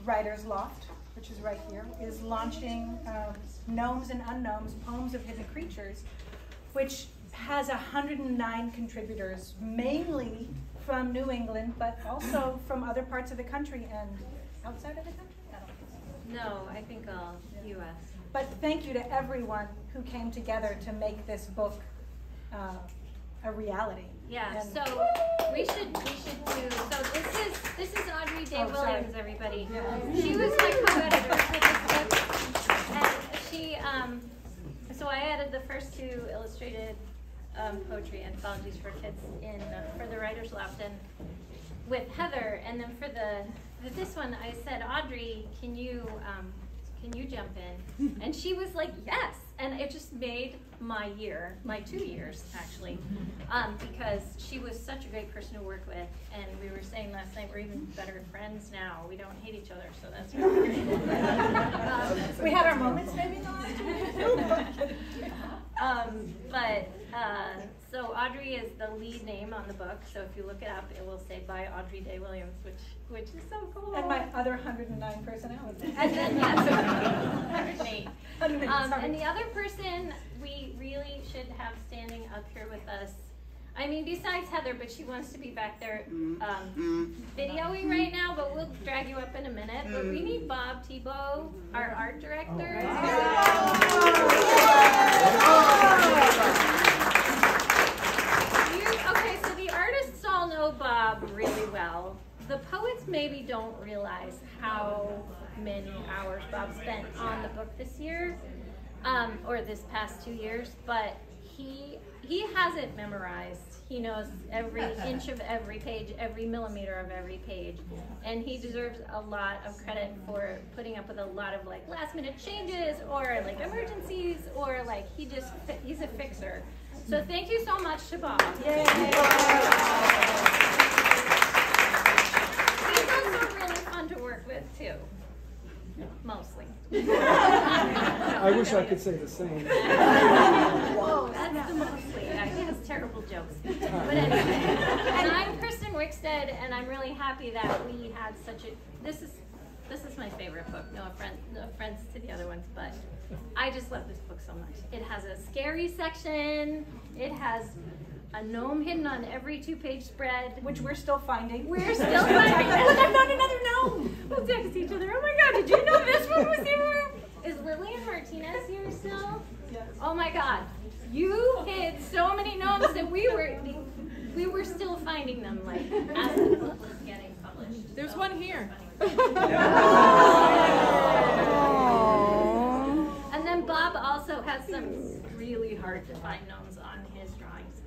Writers Loft, which is right here, is launching Gnomes and Unknomes, Poems of Hidden Creatures, which has 109 contributors, mainly from New England, but also from other parts of the country and outside of the country? I don't think so. No, I think all U.S. But thank you to everyone who came together to make this book a reality. Yeah, and so we should do, so this is Audrey Day Williams, everybody. Yeah. She was my co-editor for this book, and she, so I added the first two illustrated poetry anthologies for kids for the Writers Loft and with Heather, and then for this one I said, Audrey, can you jump in? And she was like, yes, and it just made my 2 years actually, because she was such a great person to work with, and we were saying last night we're even better friends now. We don't hate each other, so that's really great. We had our moments maybe not. So Audrey is the lead name on the book, so if you look it up, it will say by Audrey Day Williams, which is so cool. And my other 109 personalities. And then, yes, 108. And the other person we really should have standing up here with us, I mean, besides Heather, but she wants to be back there videoing right now, but we'll drag you up in a minute. But we need Bob Tebow, our art director. Okay, so the artists all know Bob really well. The poets maybe don't realize how many hours Bob spent on the book this year, or this past 2 years, but he has it memorized. He knows every inch of every page, every millimeter of every page, and he deserves a lot of credit for putting up with a lot of like last minute changes or like emergencies, or like he's a fixer. So thank you so much to Bob. Yay. He's also really fun to work with too. Mostly. I wish I could say the same. Whoa, that's the mostly. He has terrible jokes. But anyway, and I'm Kristen Wickstead, and I'm really happy that we had such a. This is my favorite book. No offense to the other ones, but I just love this book so much. It has a scary section. It has a gnome hidden on every 2-page spread, Which we're still finding. We're still finding. Look, I found another gnome. We'll text each other. Oh my God, did you know this one was here? Is Lillian Martinez here still? Yes. Oh my God, you hid so many gnomes that we were still finding them like as the book was getting published. There's So, one here. And then Bob also has some really hard to find gnomes on his drawings.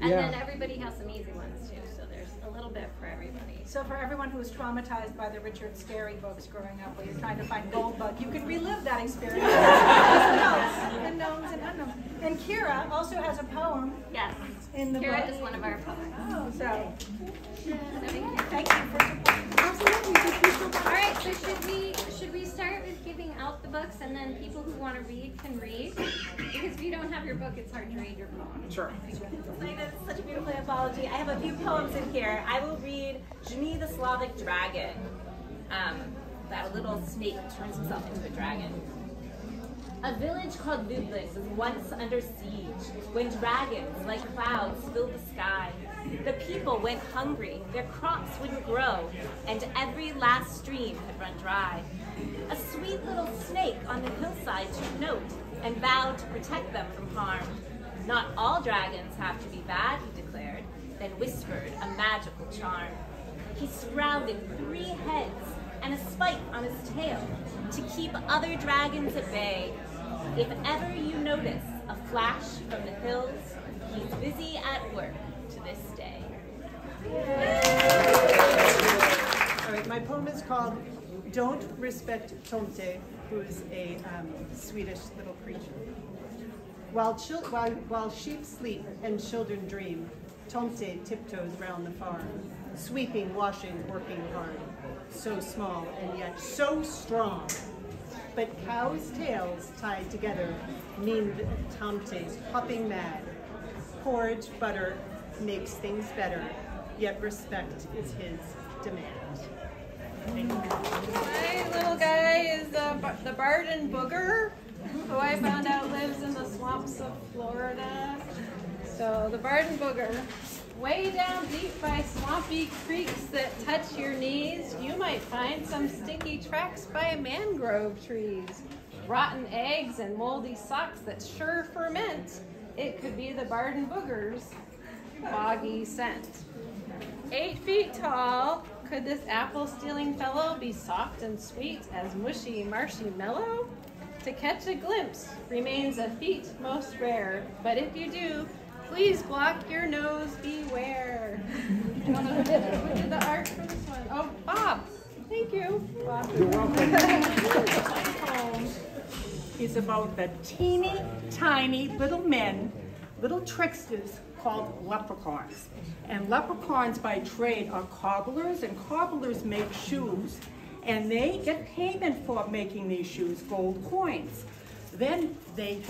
And then everybody has some easy ones too, so there's a little bit for everybody. So for everyone who was traumatized by the Richard Scarry books growing up, where you're trying to find Goldbug, you can relive that experience. And Gnomes and Unknowns. And Kira also has a poem Yes, in the Kira book. is one of our poets. Oh, so Thank thank you for supporting. Absolutely. Thank you so much. All right, so should we start with giving out the books, and then people who want to read can read? Because if you don't have your book, it's hard to read your poem. Sure. It's such a beautiful anthology. I have a few poems in here. I will read Jimmy the Slavic Dragon. That little snake turns himself into a dragon. A village called Lublin was once under siege when dragons, like clouds, filled the sky. The people went hungry, their crops wouldn't grow, and every last stream had run dry. A sweet little snake on the hillside took note and vowed to protect them from harm. Not all dragons have to be bad, he declared, then whispered a magical charm. He surrounded 3 heads and a spike on his tail to keep other dragons at bay. If ever you notice a flash from the hills, he's busy at work to this day. All right, my poem is called Don't Respect Tomte, who is a Swedish little creature. While sheep sleep and children dream, Tomte tiptoes round the farm, sweeping, washing, working hard. So small and yet so strong. But cows' tails tied together mean that Tomte's hopping mad. Porridge, butter makes things better, yet respect is his demand. My little guy is the Barden Booger, who I found out lives in the swamps of Florida. So the Barden Booger, way down deep by swampy creeks that touch your knees, you might find some stinky tracks by mangrove trees, rotten eggs and moldy socks that sure ferment. It could be the Barden Booger's boggy scent. 8 feet tall, could this apple-stealing fellow be soft and sweet as mushy, marshy mellow? To catch a glimpse remains a feat most rare, but if you do, please block your nose, beware. Who did the art for this one? Oh, Bob. Thank you, Bob. You're welcome. Is about the teeny tiny little men, little tricksters called leprechauns. And leprechauns by trade are cobblers, and cobblers make shoes, and they get payment for making these shoes, gold coins. Then they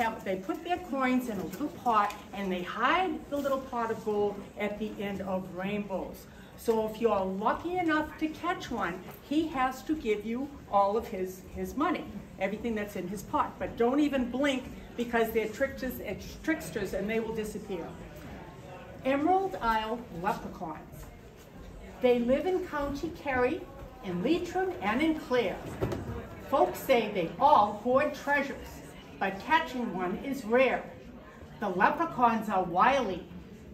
put their coins in a little pot, and they hide the little pot of gold at the end of rainbows. So if you're lucky enough to catch one, he has to give you all of his money, everything that's in his pot. But don't even blink, because they're tricksters and they will disappear. Emerald Isle leprechauns. They live in County Kerry, in Leitrim, and in Clare. Folks say they all hoard treasures, but catching one is rare. The leprechauns are wily.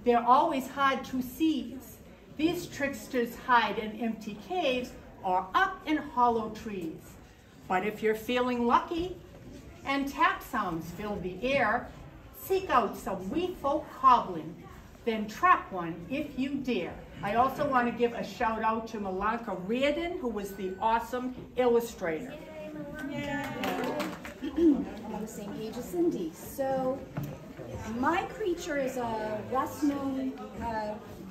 They're always hard to seize. These tricksters hide in empty caves or up in hollow trees. But if you're feeling lucky and tap sounds fill the air, seek out some wee folk cobbling, then trap one if you dare. I also want to give a shout out to Malanka Reardon, who was the awesome illustrator. I'm on the same page as Cindy. So my creature is a less-known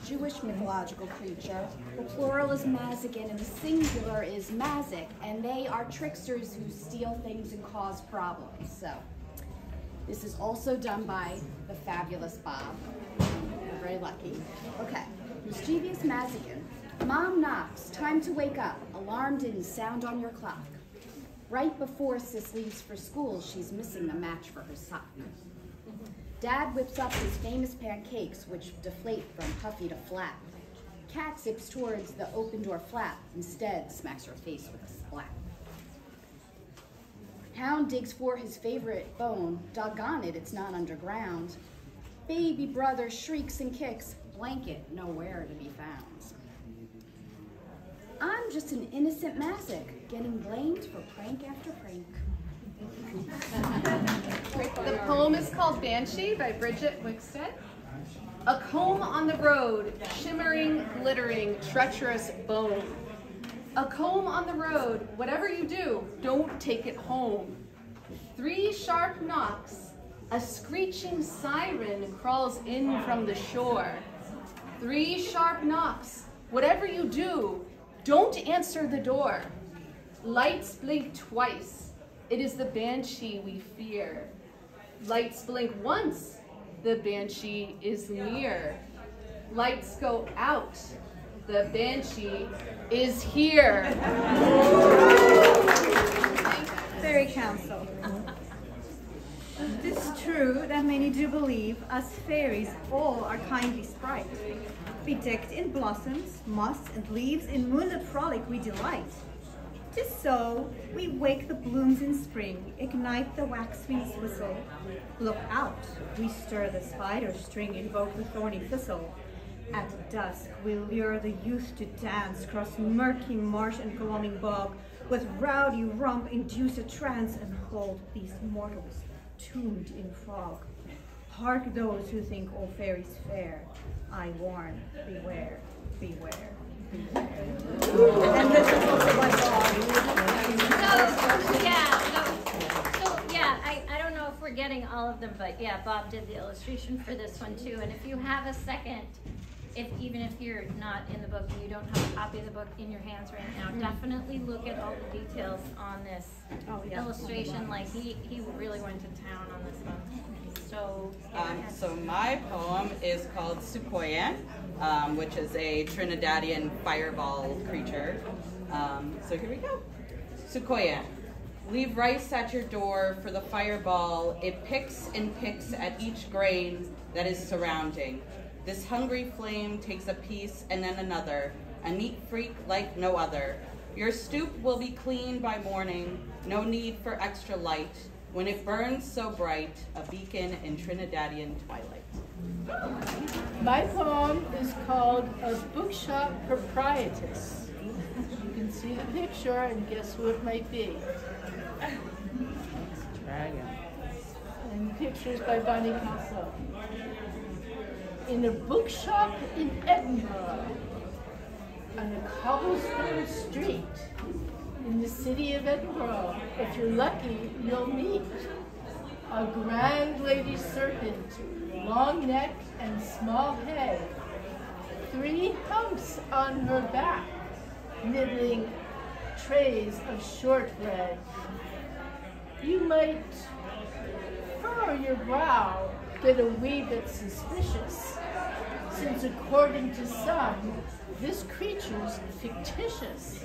Jewish mythological creature. The plural is Mazagan and the singular is Mazik, and they are tricksters who steal things and cause problems. So this is also done by the fabulous Bob. We're very lucky. Okay, mischievous Mazagan. Mom knocks, time to wake up. Alarm didn't sound on your clock. Right before Sis leaves for school, she's missing the match for her sock. Dad whips up his famous pancakes, which deflate from puffy to flat. Cat zips towards the open door flap, instead smacks her face with a splat. Hound digs for his favorite bone, doggone it, it's not underground. Baby brother shrieks and kicks, blanket nowhere to be found. I'm just an innocent Mazik, getting blamed for prank after prank. The poem is called Banshee by Bridget Wickstead. A comb on the road, shimmering, glittering, treacherous bone. A comb on the road, whatever you do, don't take it home. 3 sharp knocks, a screeching siren crawls in from the shore. 3 sharp knocks, whatever you do, don't answer the door. Lights blink twice, it is the banshee we fear. Lights blink once, the banshee is near. Lights go out, the banshee is here. Fairy Council. It is true that many do believe us fairies all are kindly sprites. Bedecked in blossoms, moss, and leaves, in moonlit frolic we delight. 'Tis so, we wake the blooms in spring, ignite the wax-sweet's whistle. Look out, we stir the spider string, invoke the thorny thistle. At dusk, we lure the youth to dance, cross murky marsh and gloaming bog, with rowdy romp induce a trance, and hold these mortals tuned in fog. Hark those who think all fairies fair, I warn, beware, beware, beware. And this is also my dog. I don't know if we're getting all of them, but yeah, Bob did the illustration for this one too. And if you have a second, even if you're not in the book and you don't have a copy of the book in your hands right now, definitely look at all the details on this illustration. Like he really went to town on this one. So my poem is called Sukoyan, which is a Trinidadian fireball creature. So here we go. Sequoia. Leave rice at your door for the fireball. It picks and picks at each grain that is surrounding. This hungry flame takes a piece and then another, a neat freak like no other. Your stoop will be clean by morning, no need for extra light, when it burns so bright, a beacon in Trinidadian twilight. My poem is called A Bookshop Proprietress. You can see the picture and guess who it might be. Dragon. And pictures by Bonnie Castle. In a bookshop in Edinburgh, on a cobblestone street, in the city of Edinburgh, if you're lucky, you'll meet a grand lady serpent, long neck and small head, 3 humps on her back, nibbling trays of shortbread. You might furrow your brow, get a wee bit suspicious, since according to some, this creature's fictitious.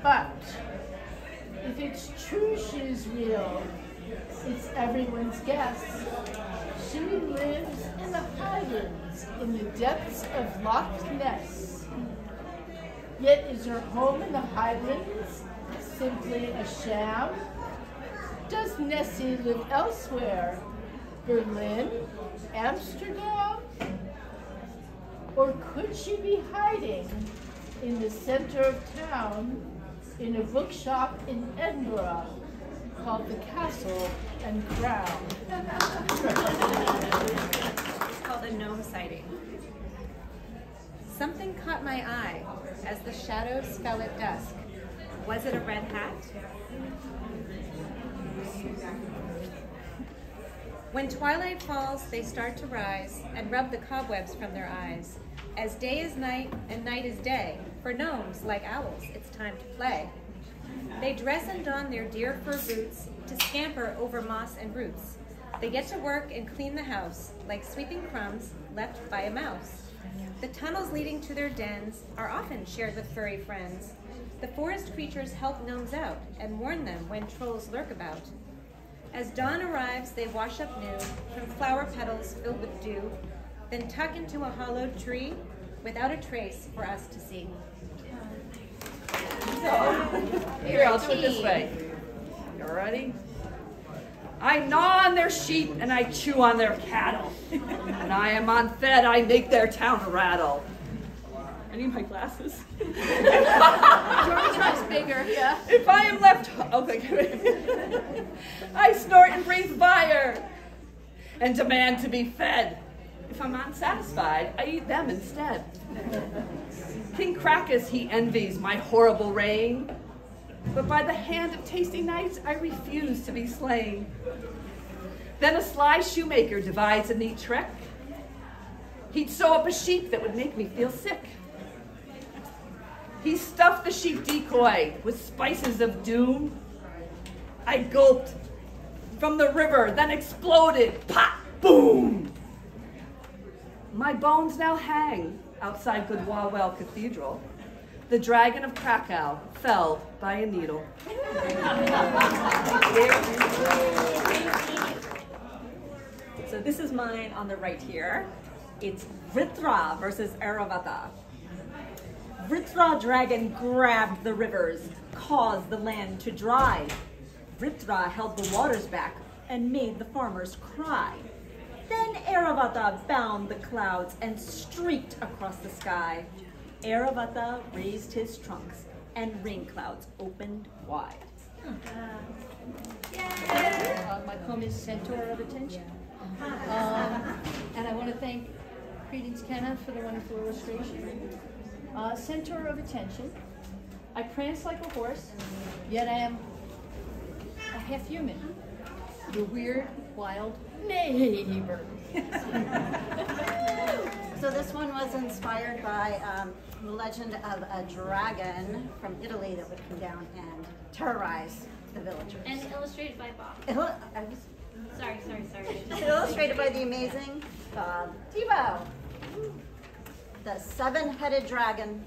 But if it's true she's real, it's everyone's guess. She lives in the highlands, in the depths of Loch Ness. Yet is her home in the highlands simply a sham? Does Nessie live elsewhere? Berlin? Amsterdam? Or could she be hiding in the center of town in a bookshop in Edinburgh called the Castle and Crown? It's called a gnome sighting. Something caught my eye as the shadows fell at dusk. Was it a red hat? When twilight falls, they start to rise and rub the cobwebs from their eyes. As day is night and night is day, for gnomes, like owls, it's time to play. They dress and don their deer fur boots to scamper over moss and roots. They get to work and clean the house, like sweeping crumbs left by a mouse. The tunnels leading to their dens are often shared with furry friends. The forest creatures help gnomes out and warn them when trolls lurk about. As dawn arrives, they wash up new from flower petals filled with dew, then tuck into a hollowed tree without a trace for us to see. Here, I'll do it this way. You ready? I gnaw on their sheep and I chew on their cattle. When I am unfed, I make their town rattle. I need my glasses. George bigger, yeah. If I am left, okay, I snort and breathe fire and demand to be fed. If I'm unsatisfied, I eat them instead. King Crackus, he envies my horrible reign, but by the hand of tasty knights, I refuse to be slain. Then a sly shoemaker devised a neat trick. He'd sew up a sheep that would make me feel sick. He stuffed the sheep decoy with spices of doom. I gulped from the river, then exploded, pop, boom. My bones now hang outside Goodwawell Cathedral. The dragon of Krakow fell by a needle. So this is mine on the right here. It's Vritra versus Airavata. Vritra dragon grabbed the rivers, caused the land to dry. Vritra held the waters back and made the farmers cry. Then Airavata bound the clouds and streaked across the sky. Airavata raised his trunks and rain clouds opened wide. My poem is Centaur of Attention. And I want to thank Credence Kenna for the wonderful illustration. Centaur of Attention. I prance like a horse, yet I am a half human. The weird, wild neighbor. So this one was inspired by the legend of a dragon from Italy that would come down and terrorize the villagers. And illustrated by Bob. Sorry. Illustrated by the amazing Bob Tebow. the seven-headed dragon.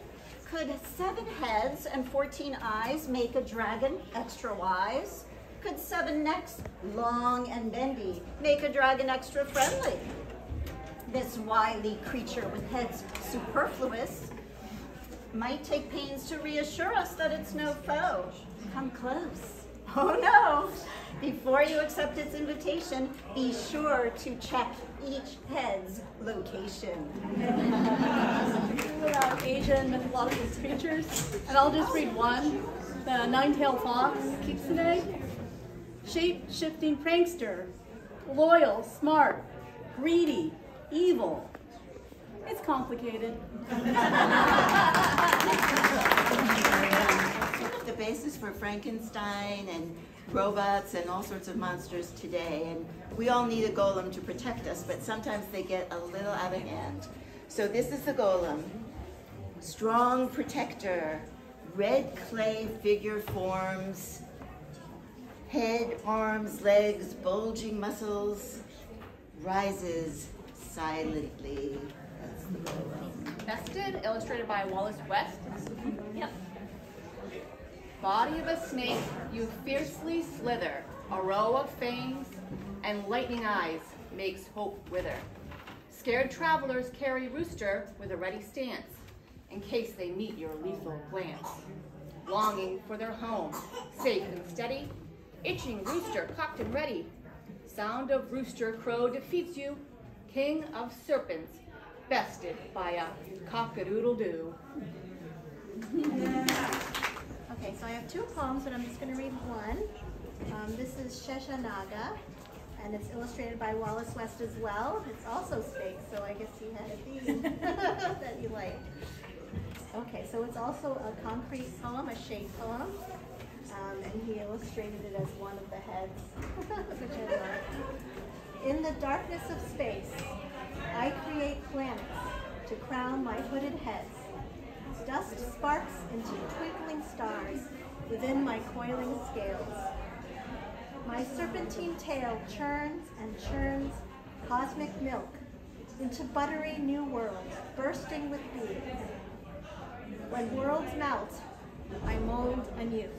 Could 7 heads and 14 eyes make a dragon extra wise? Could 7 necks, long and bendy, make a dragon extra friendly? This wily creature with heads superfluous might take pains to reassure us that it's no foe. Come close. Oh no! Before you accept its invitation, be sure to check each head's location. About Asian mythological creatures, and I'll just read one. The nine-tailed fox, kitsune, shape-shifting prankster, loyal, smart, greedy, evil. It's complicated. The basis for Frankenstein and robots and all sorts of monsters today, and we all need a golem to protect us, but sometimes they get a little out of hand. So this is the golem. Strong protector, red clay figure forms, head, arms, legs, bulging muscles, rises silently. That's the golem. Vested, illustrated by Wallace West. Yep. Body of a snake, you fiercely slither. A row of fangs and lightning eyes makes hope wither. Scared travelers carry rooster with a ready stance in case they meet your lethal glance. Longing for their home, safe and steady, itching rooster cocked and ready. Sound of rooster crow defeats you, king of serpents, bested by a cock-a-doodle-doo. Okay, so I have 2 poems, but I'm just going to read one. This is Sheshanaga, and it's illustrated by Wallace West as well. It's also snake, so I guess he had a theme that he liked. Okay, so it's also a concrete poem, a shape poem, and he illustrated it as one of the heads, which I love. In the darkness of space, I create planets to crown my hooded heads. Dust sparks into twinkling stars within my coiling scales. My serpentine tail churns and churns cosmic milk into buttery new worlds bursting with beams. When worlds melt, I mold anew.